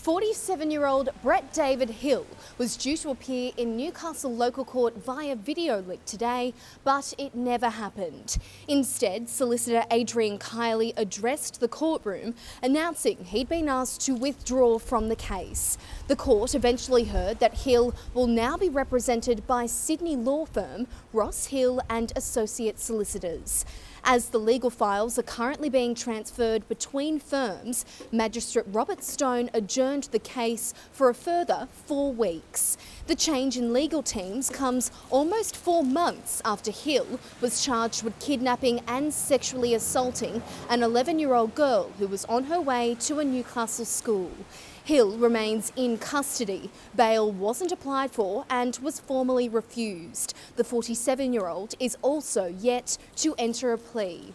47-year-old Brett David Hill was due to appear in Newcastle local court via video link today, but it never happened. Instead, solicitor Adrian Kiley addressed the courtroom, announcing he'd been asked to withdraw from the case. The court eventually heard that Hill will now be represented by Sydney law firm Ross Hill and Associate Solicitors. As the legal files are currently being transferred between firms, Magistrate Robert Stone adjourned the case for a further 4 weeks. The change in legal teams comes almost 4 months after Hill was charged with kidnapping and sexually assaulting an 11-year-old girl who was on her way to a Newcastle school. Hill remains in custody. Bail wasn't applied for and was formally refused. The 47-year-old is also yet to enter a plea.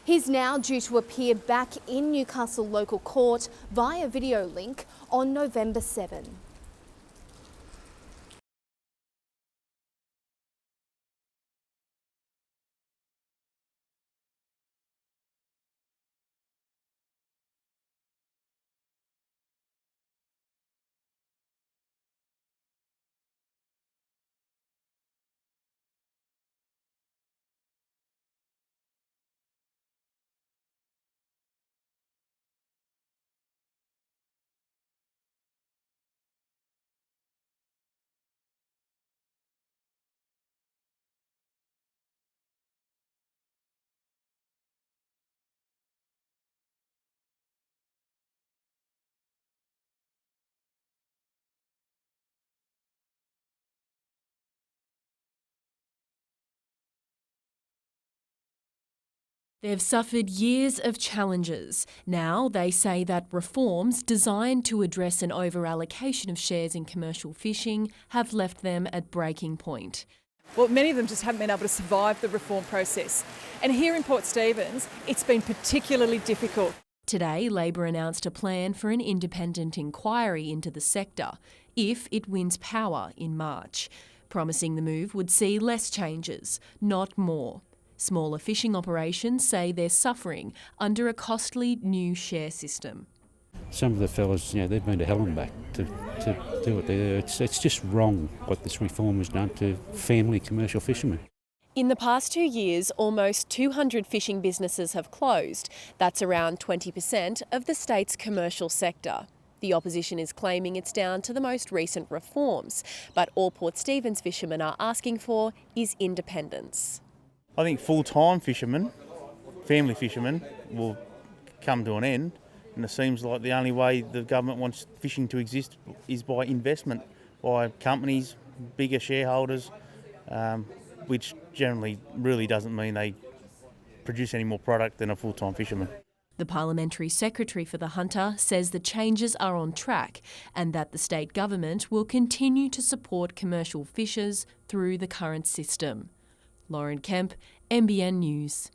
He's now due to appear back in Newcastle local court via video link on November 7. They've suffered years of challenges. Now they say that reforms designed to address an over-allocation of shares in commercial fishing have left them at breaking point. Well, many of them just haven't been able to survive the reform process. And here in Port Stephens, it's been particularly difficult. Today, Labor announced a plan for an independent inquiry into the sector if it wins power in March, promising the move would see less changes, not more. Smaller fishing operations say they're suffering under a costly new share system. Some of the fellas, they've been to hell and back to do it. It's just wrong what this reform has done to family commercial fishermen. In the past 2 years, almost 200 fishing businesses have closed. That's around 20% of the state's commercial sector. The opposition is claiming it's down to the most recent reforms, but all Port Stephens fishermen are asking for is independence. I think full-time fishermen, family fishermen, will come to an end, and it seems like the only way the government wants fishing to exist is by investment, by companies, bigger shareholders, which generally really doesn't mean they produce any more product than a full-time fisherman. The Parliamentary Secretary for the Hunter says the changes are on track and that the state government will continue to support commercial fishers through the current system. Lauren Kemp, NBN News.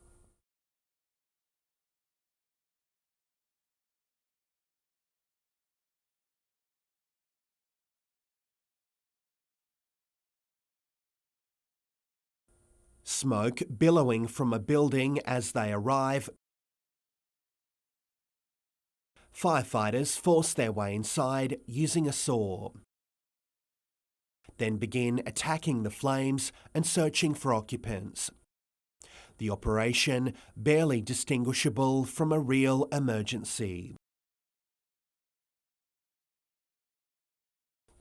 Smoke billowing from a building as they arrive. Firefighters force their way inside using a saw, then begin attacking the flames and searching for occupants. The operation barely distinguishable from a real emergency.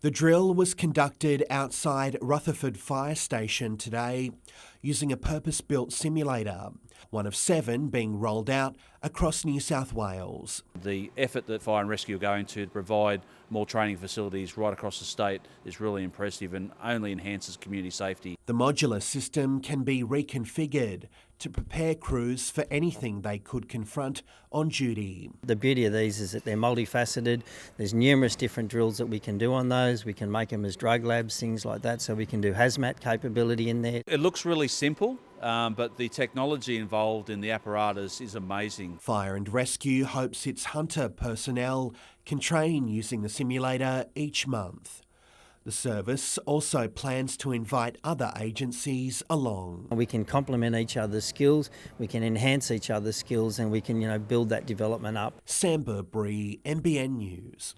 The drill was conducted outside Rutherford Fire Station today using a purpose-built simulator, one of 7 being rolled out across New South Wales. The effort that Fire and Rescue are going to provide more training facilities right across the state is really impressive and only enhances community safety. The modular system can be reconfigured to prepare crews for anything they could confront on duty. The beauty of these is that they're multifaceted. There's numerous different drills that we can do on those. We can make them as drug labs, things like that, so we can do hazmat capability in there. It looks really simple, but the technology involved in the apparatus is amazing. Fire and Rescue hopes its Hunter personnel can train using the simulator each month. The service also plans to invite other agencies along. We can complement each other's skills, we can enhance each other's skills, and we can, build that development up. Sam Burbury, NBN News.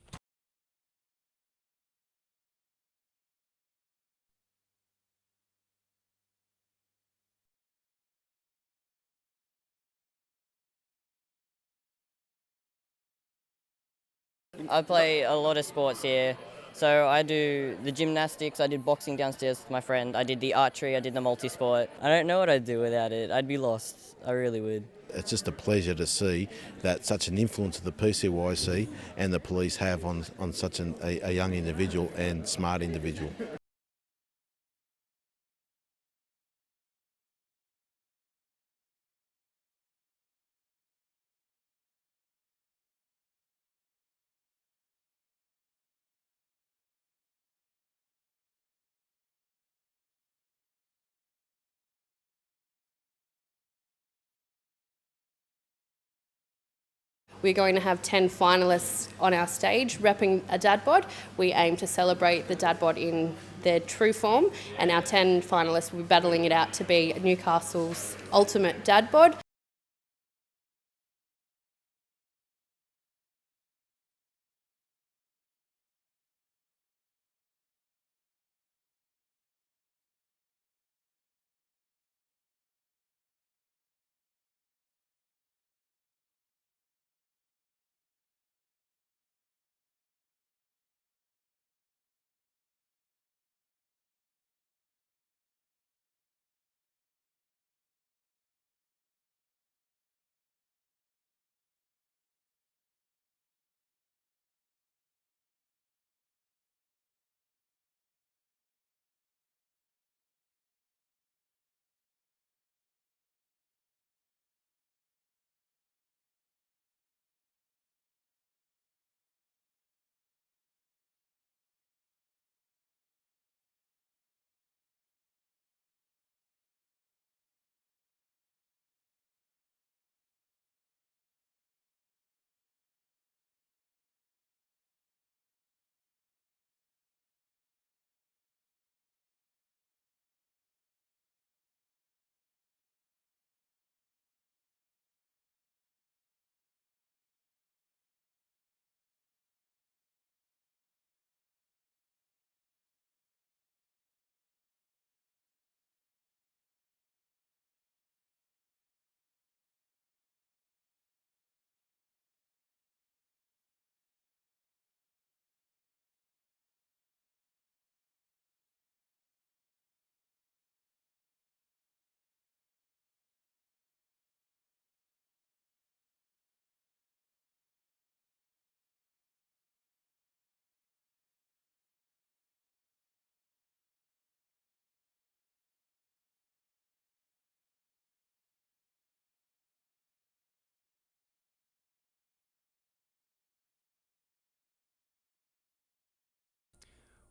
I play a lot of sports here. So I do the gymnastics, I did boxing downstairs with my friend, I did the archery, I did the multi-sport. I don't know what I'd do without it. I'd be lost. I really would. It's just a pleasure to see that such an influence of the PCYC and the police have on such a young individual and smart individual. We're going to have 10 finalists on our stage repping a dad bod. We aim to celebrate the dad bod in their true form, and our 10 finalists will be battling it out to be Newcastle's ultimate dad bod.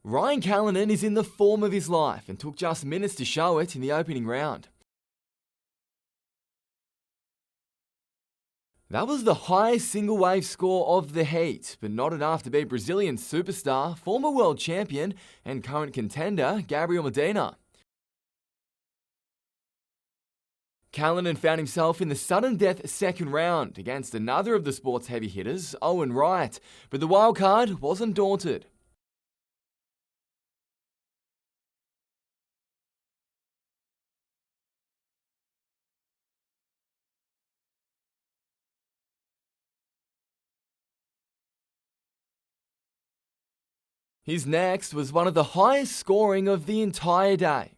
Ryan Callanan is in the form of his life and took just minutes to show it in the opening round. That was the highest single wave score of the heat, but not enough to beat Brazilian superstar, former world champion and current contender Gabriel Medina. Callanan found himself in the sudden death second round against another of the sport's heavy hitters, Owen Wright, but the wildcard wasn't daunted. His next was one of the highest scoring of the entire day.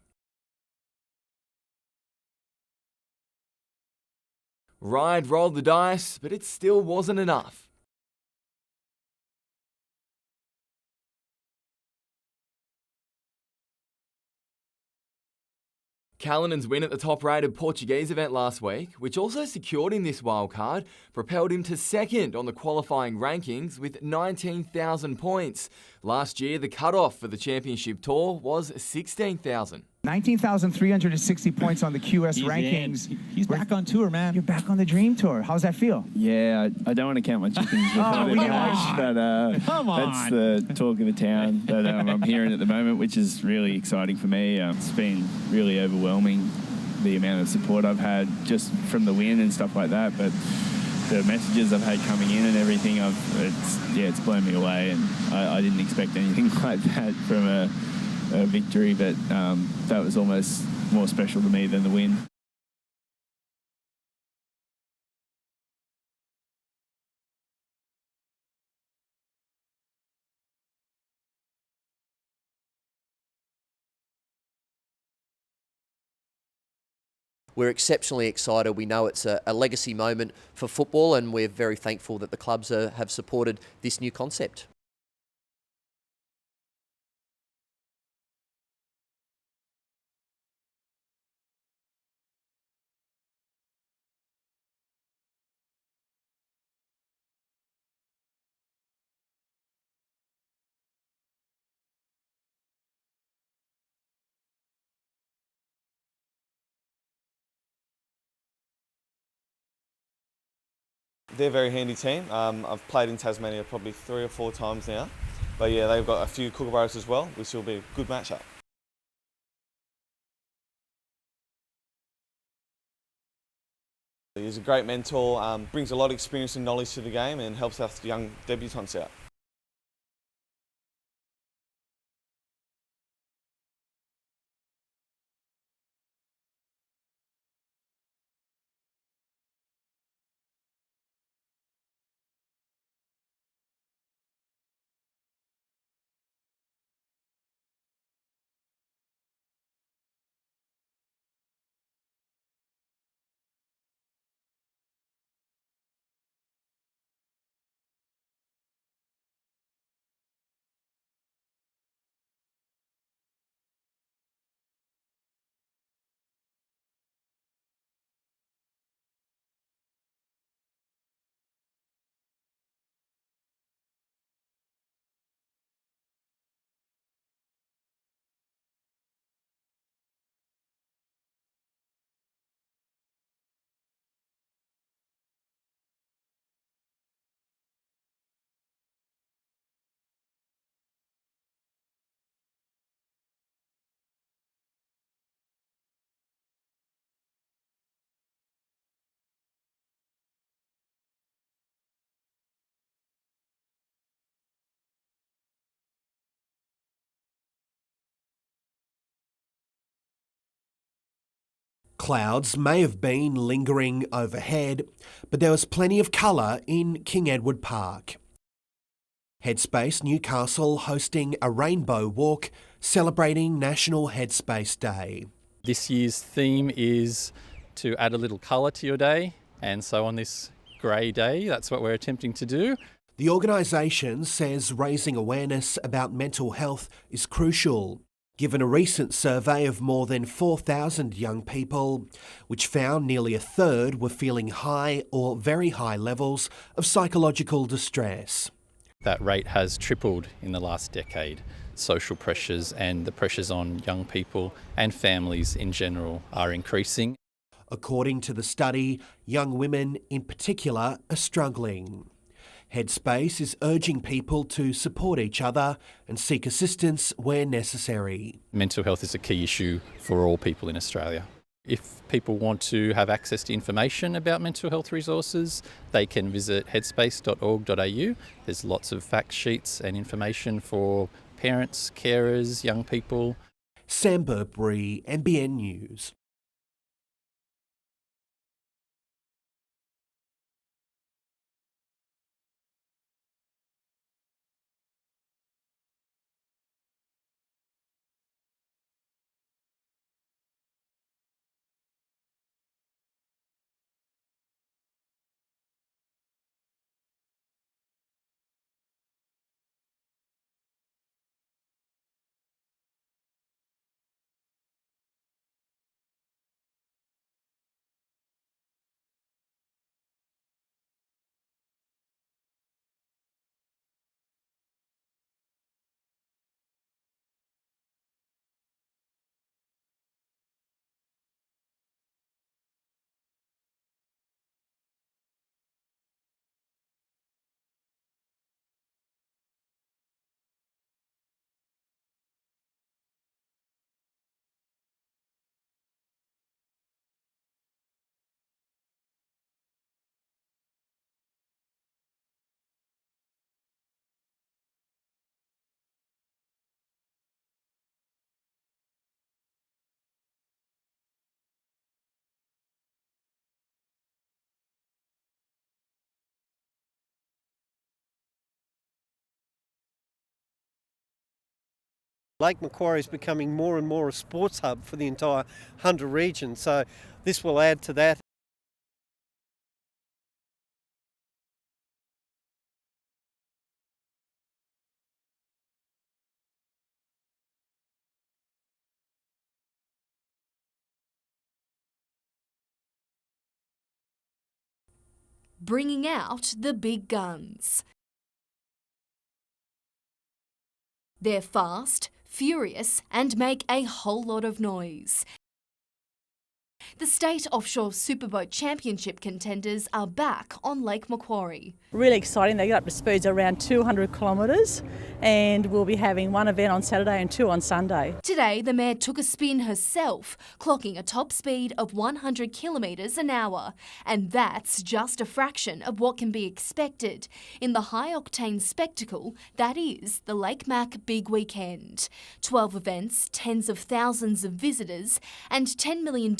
Wright rolled the dice, but it still wasn't enough. Callanan's win at the top-rated Portuguese event last week, which also secured him this wildcard, propelled him to second on the qualifying rankings with 19,000 points. Last year, the cutoff for the championship tour was 16,000. 19,360 points on the QS rankings. He's back on tour, man. You're back on the Dream Tour. How's that feel? Yeah, I don't want to count my chickens before they hatch, but Come on. that's the talk of the town that I'm hearing at the moment, which is really exciting for me. It's been really overwhelming, the amount of support I've had just from the win and stuff like that, but the messages I've had coming in and everything, it's blown me away, and I didn't expect anything like that from a victory, but that was almost more special to me than the win. We're exceptionally excited. We know it's a legacy moment for football, and we're very thankful that the clubs have supported this new concept. They're a very handy team. I've played in Tasmania probably 3 or 4 times now. But yeah, they've got a few Kookaburras as well, which will be a good matchup. He's a great mentor, brings a lot of experience and knowledge to the game and helps us young debutants out. Clouds may have been lingering overhead, but there was plenty of colour in King Edward Park. Headspace Newcastle hosting a rainbow walk celebrating National Headspace Day. This year's theme is to add a little colour to your day, and so on this grey day, that's what we're attempting to do. The organisation says raising awareness about mental health is crucial, given a recent survey of more than 4,000 young people, which found nearly a third were feeling high or very high levels of psychological distress. That rate has tripled in the last decade. Social pressures and the pressures on young people and families in general are increasing. According to the study, young women in particular are struggling. Headspace is urging people to support each other and seek assistance where necessary. Mental health is a key issue for all people in Australia. If people want to have access to information about mental health resources, they can visit headspace.org.au. There's lots of fact sheets and information for parents, carers, young people. Sam Burbury, NBN News. Lake Macquarie is becoming more and more a sports hub for the entire Hunter region, so this will add to that. Bringing out the big guns. They're fast, furious, and make a whole lot of noise. The State Offshore Superboat Championship contenders are back on Lake Macquarie. Really exciting. They get up to speeds around 200 kilometres, and we'll be having one event on Saturday and two on Sunday. Today, the mare took a spin herself, clocking a top speed of 100 kilometres an hour. And that's just a fraction of what can be expected in the high-octane spectacle that is the Lake Mac Big Weekend. 12 events, tens of thousands of visitors, and $10 million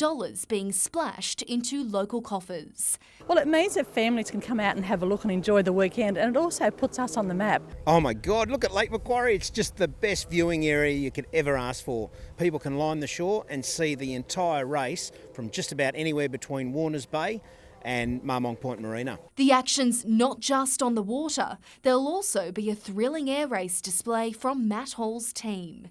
being splashed into local coffers. Well, it means that families can come out and have a look and enjoy the weekend, and it also puts us on the map. Oh my God, look at Lake Macquarie. It's just the best viewing area you could ever ask for. People can line the shore and see the entire race from just about anywhere between Warners Bay and Marmont Point Marina. The action's not just on the water. There'll also be a thrilling air race display from Matt Hall's team.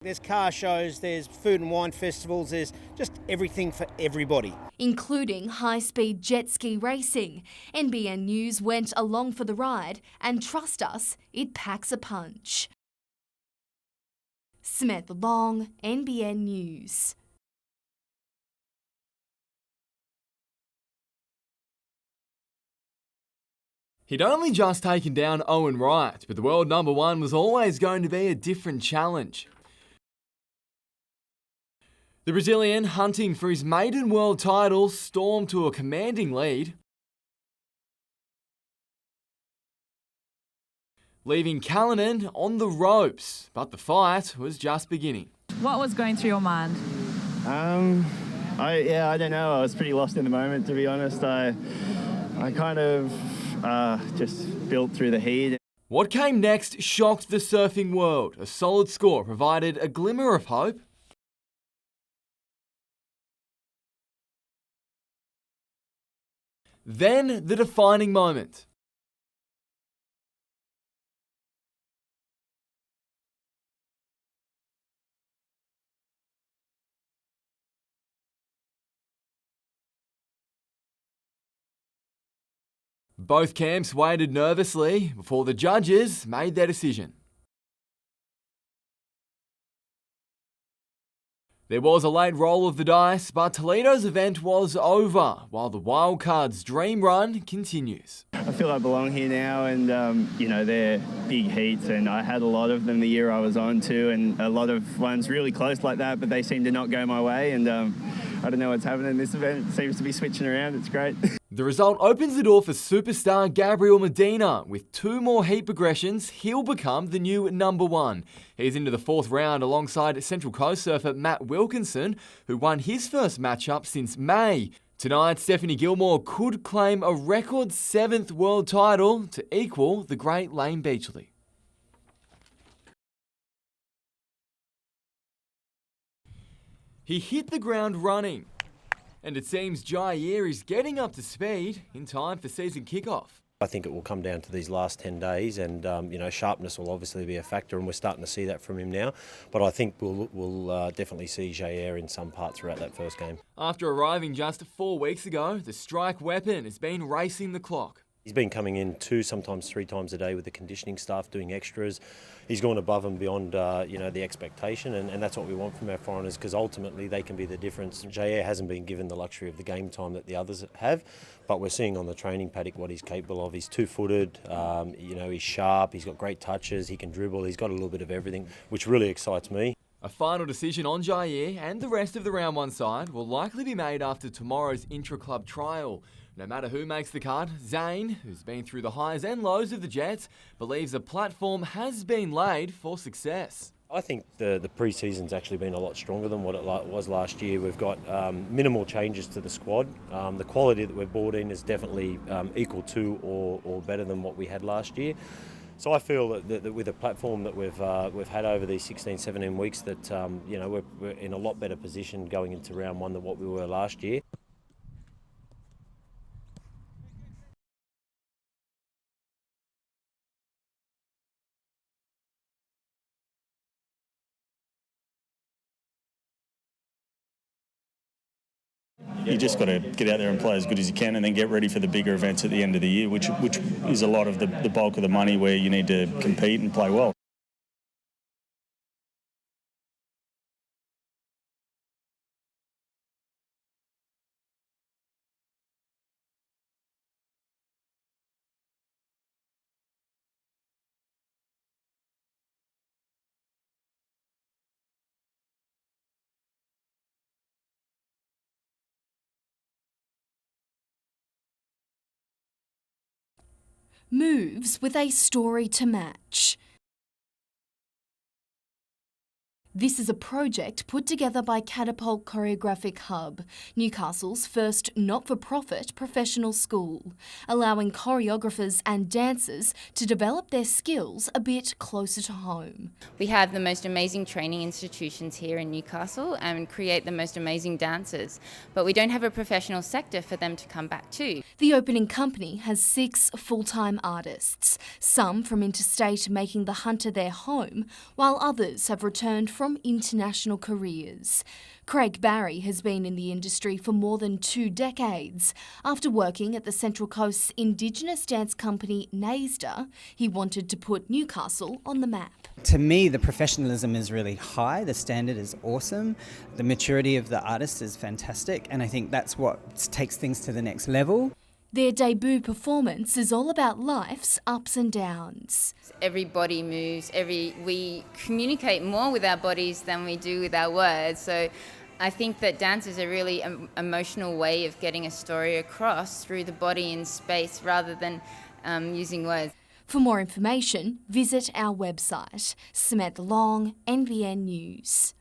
There's car shows, there's food and wine festivals, there's just everything for everybody. Including high-speed jet ski racing. NBN News went along for the ride, and trust us, it packs a punch. Samantha Long, NBN News. He'd only just taken down Owen Wright, but the world number one was always going to be a different challenge. The Brazilian, hunting for his maiden world title, stormed to a commanding lead, leaving Callanan on the ropes, but the fight was just beginning. What was going through your mind? I don't know. I was pretty lost in the moment, to be honest. I kind of just built through the heat. What came next shocked the surfing world. A solid score provided a glimmer of hope. Then the defining moment. Both camps waited nervously before the judges made their decision. There was a late roll of the dice, but Toledo's event was over, while the Wildcards' dream run continues. I feel I belong here now, and they're big heats, and I had a lot of them the year I was on too, and a lot of ones really close like that, but they seem to not go my way, and I don't know what's happening. This event seems to be switching around. It's great. The result opens the door for superstar Gabriel Medina. With 2 more heat progressions, he'll become the new number one. He's into the 4th round alongside Central Coast surfer Matt Wilkinson, who won his first matchup since May. Tonight, Stephanie Gilmore could claim a record 7th world title to equal the great Lane Beachley. He hit the ground running, and it seems Jair is getting up to speed in time for season kickoff. I think it will come down to these last 10 days, and sharpness will obviously be a factor, and we're starting to see that from him now. But I think we'll definitely see Jair in some part throughout that first game. After arriving just 4 weeks ago, the strike weapon has been racing the clock. He's been coming in 2, sometimes 3 times a day with the conditioning staff, doing extras. He's gone above and beyond, the expectation, and that's what we want from our foreigners, because ultimately they can be the difference. Jair hasn't been given the luxury of the game time that the others have, but we're seeing on the training paddock what he's capable of. He's 2-footed, he's sharp, he's got great touches, he can dribble, he's got a little bit of everything, which really excites me. A final decision on Jair and the rest of the round 1 side will likely be made after tomorrow's intra-club trial. No matter who makes the cut, Zane, who's been through the highs and lows of the Jets, believes a platform has been laid for success. I think the pre-season's actually been a lot stronger than what it was last year. We've got minimal changes to the squad. The quality that we've brought in is definitely equal to or better than what we had last year. So I feel that with the platform that we've had over these 16, 17 weeks, that we're in a lot better position going into round one than what we were last year. You just got to get out there and play as good as you can, and then get ready for the bigger events at the end of the year, which is a lot of the bulk of the money, where you need to compete and play well. Moves with a story to match. This is a project put together by Catapult Choreographic Hub, Newcastle's first not-for-profit professional school, allowing choreographers and dancers to develop their skills a bit closer to home. We have the most amazing training institutions here in Newcastle and create the most amazing dancers, but we don't have a professional sector for them to come back to. The opening company has 6 full-time artists, some from interstate making the Hunter their home, while others have returned from international careers. Craig Barry has been in the industry for more than 2 decades. After working at the Central Coast's Indigenous dance company NASDA, he wanted to put Newcastle on the map. To me, the professionalism is really high, the standard is awesome, the maturity of the artist is fantastic, and I think that's what takes things to the next level. Their debut performance is all about life's ups and downs. Everybody moves, we communicate more with our bodies than we do with our words, so I think that dance is a really emotional way of getting a story across through the body in space rather than using words. For more information, visit our website. Samantha Long, NBN News.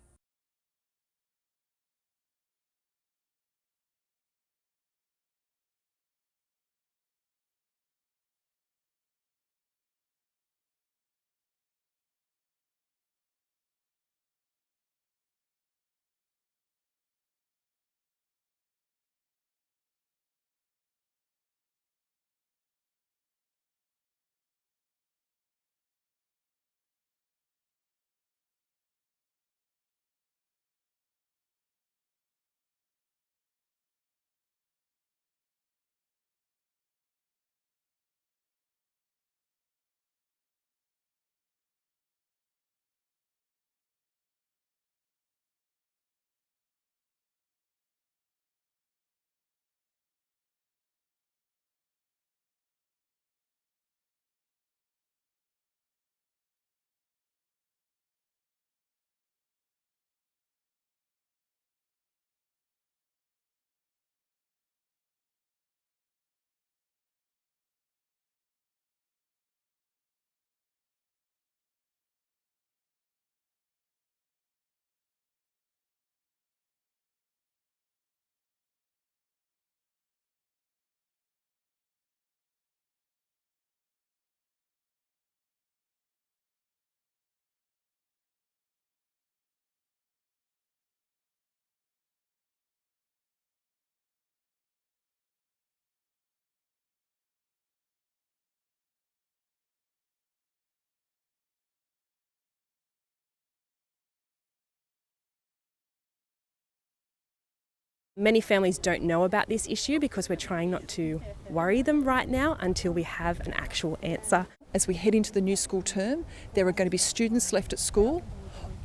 Many families don't know about this issue because we're trying not to worry them right now until we have an actual answer. As we head into the new school term, there are going to be students left at school,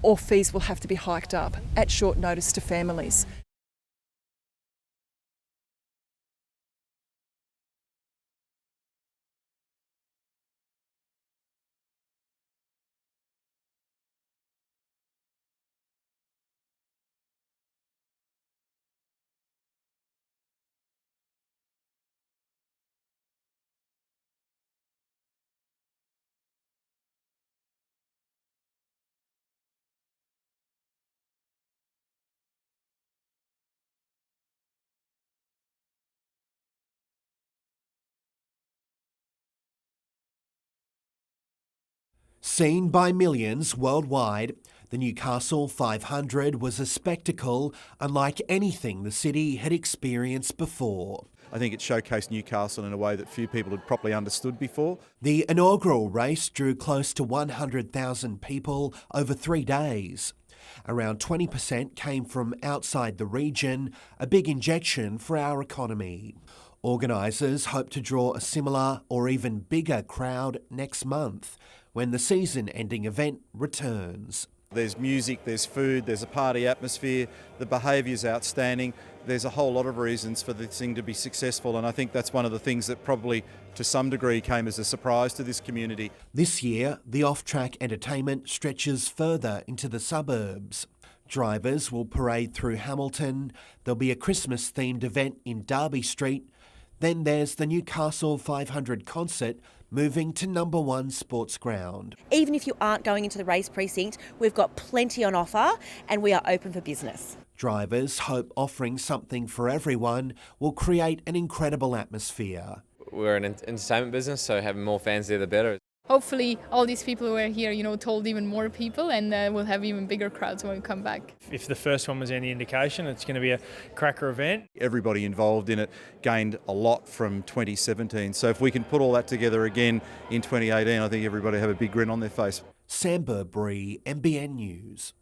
or fees will have to be hiked up at short notice to families. Seen by millions worldwide, the Newcastle 500 was a spectacle unlike anything the city had experienced before. I think it showcased Newcastle in a way that few people had properly understood before. The inaugural race drew close to 100,000 people over 3 days. Around 20% came from outside the region, a big injection for our economy. Organisers hope to draw a similar or even bigger crowd next month when the season-ending event returns. There's music, there's food, there's a party atmosphere, the behaviour's outstanding. There's a whole lot of reasons for this thing to be successful, and I think that's one of the things that probably to some degree came as a surprise to this community. This year, the off-track entertainment stretches further into the suburbs. Drivers will parade through Hamilton, there'll be a Christmas-themed event in Derby Street, then there's the Newcastle 500 concert moving to number 1 sports ground. Even if you aren't going into the race precinct, we've got plenty on offer and we are open for business. Drivers hope offering something for everyone will create an incredible atmosphere. We're an entertainment business, so having more fans there the better. Hopefully all these people who are here, told even more people, and we'll have even bigger crowds when we come back. If the first one was any indication, it's going to be a cracker event. Everybody involved in it gained a lot from 2017. So if we can put all that together again in 2018, I think everybody have a big grin on their face. Sam Burbury, NBN News.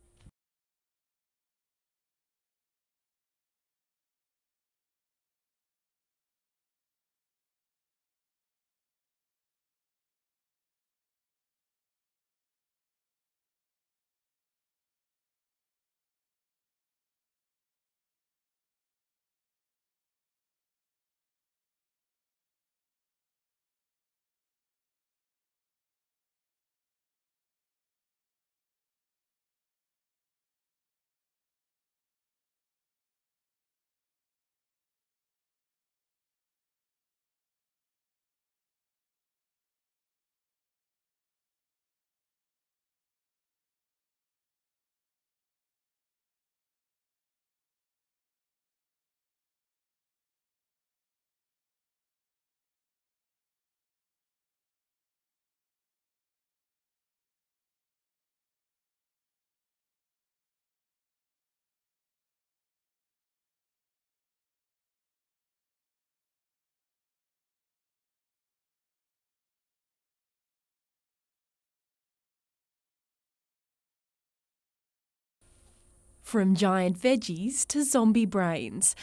From giant veggies to zombie brains.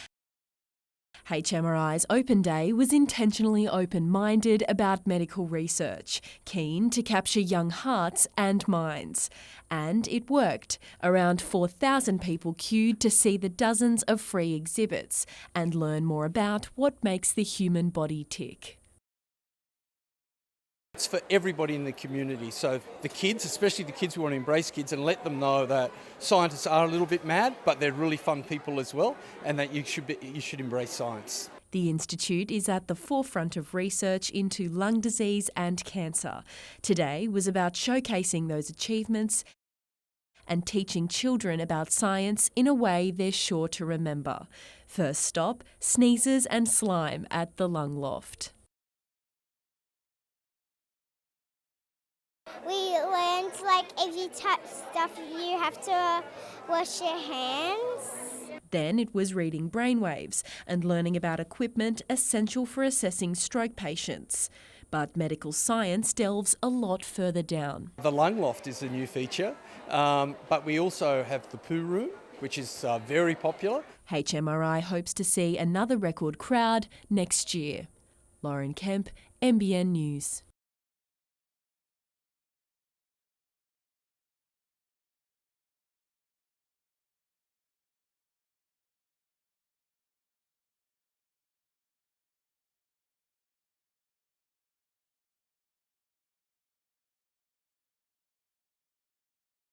HMRI's Open Day was intentionally open-minded about medical research, keen to capture young hearts and minds. And it worked. Around 4,000 people queued to see the dozens of free exhibits and learn more about what makes the human body tick. It's for everybody in the community. So the kids, especially the kids who want to embrace kids and let them know that scientists are a little bit mad, but they're really fun people as well, and that you should embrace science. The Institute is at the forefront of research into lung disease and cancer. Today was about showcasing those achievements and teaching children about science in a way they're sure to remember. First stop, sneezes and slime at the Lung Loft. We learned, if you touch stuff, you have to wash your hands. Then it was reading brainwaves and learning about equipment essential for assessing stroke patients. But medical science delves a lot further down. The Lung Loft is a new feature, but we also have the poo room, which is very popular. HMRI hopes to see another record crowd next year. Lauren Kemp, NBN News.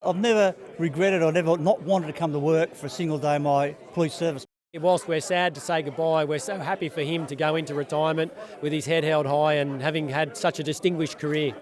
I've never regretted or never not wanted to come to work for a single day of my police service. Whilst we're sad to say goodbye, we're so happy for him to go into retirement with his head held high and having had such a distinguished career.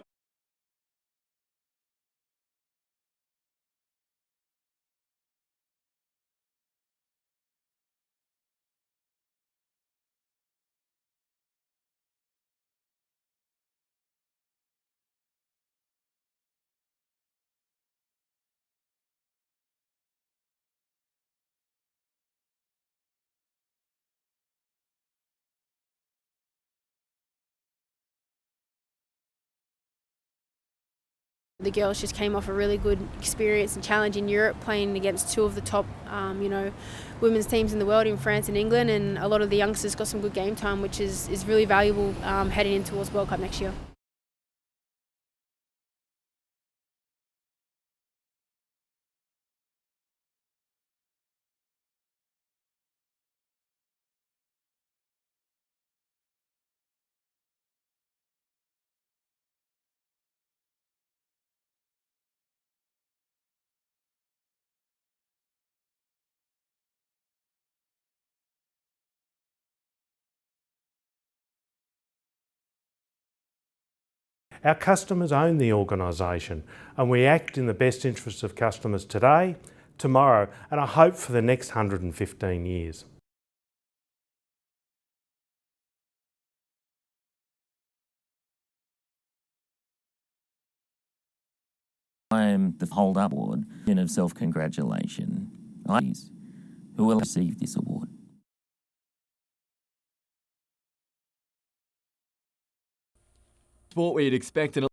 The girls just came off a really good experience and challenge in Europe, playing against two of the top, women's teams in the world in France and England, and a lot of the youngsters got some good game time, which is really valuable heading in towards World Cup next year. Our customers own the organisation, and we act in the best interests of customers today, tomorrow, and I hope for the next 115 years. I am the Hold Up Award of self-congratulation. Who will receive this award? Sport we'd expect an